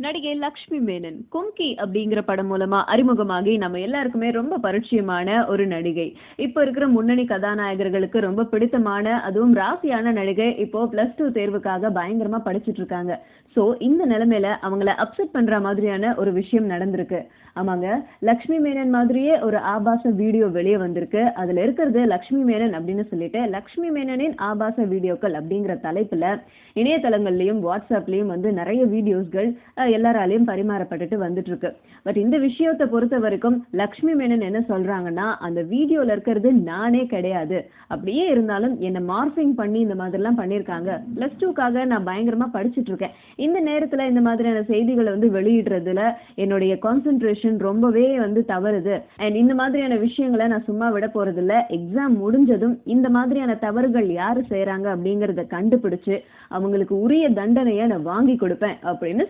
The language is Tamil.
நடிகை லக்ஷ்மி மேனன் கும்கி அப்படிங்கிற படம் மூலமா அறிமுகமாகி நம்ம எல்லாருக்குமே ரொம்ப பரிச்சயமான ஒரு நடிகை. இப்ப இருக்கிற முன்னணி கதாநாயகர்களுக்கு ரொம்ப பிடித்தமான அதுவும் ராசியான நடிகை இப்போ +2 தேர்வுக்காக பயங்கரமா படிச்சிட்டு இருக்காங்க. சோ இந்த நிலைமையில அவங்கள அப்செட் பண்ற மாதிரியான ஒரு விஷயம் நடந்திருக்கு. ஆமாங்க, லக்ஷ்மி மேனன் மாதிரியே ஒரு ஆபாச வீடியோ வெளியே வந்திருக்கு. அதுல இருக்கிறது லக்ஷ்மி மேனன் அப்படின்னு சொல்லிட்டு லக்ஷ்மி மேனனின் ஆபாச வீடியோக்கள் அப்படிங்கிற தலைப்புல இணையதளங்கள்லயும் வாட்ஸ்அப்லயும் வந்து நிறைய வீடியோஸ்கள் எல்லாராலையும் பரிமாறப்பட்டுட்டு வந்துட்டு இருக்கு. பட் இந்த விஷயத்தை பொறுத்த வரைக்கும் லக்ஷ்மி மேனன் என்ன சொல்றாங்கன்னா, அந்த வீடியோல இருக்கிறது நானே கிடையாது, அப்படியே இருந்தாலும் என்ன மார்பிங் பண்ணி இந்த மாதிரி எல்லாம் பண்ணிருக்காங்க. +2க்காக நான் பயங்கரமா படிச்சுட்டு இருக்கேன். இந்த நேரத்துல இந்த மாதிரியான செய்திகளை வந்து வெளியிடுறதுல என்னுடைய கான்சென்ட்ரேஷன் ரொம்பவே வந்து தவறுது. அண்ட் இந்த மாதிரியான விஷயங்களை நான் சும்மா விட போறது இல்ல. எக்ஸாம் முடிஞ்சதும் இந்த மாதிரியான தவறுகள் யாரு செய்யறாங்க அப்படிங்கறத கண்டுபிடிச்சு அவங்களுக்கு உரிய தண்டனையை நான் வாங்கி கொடுப்பேன் அப்படின்னு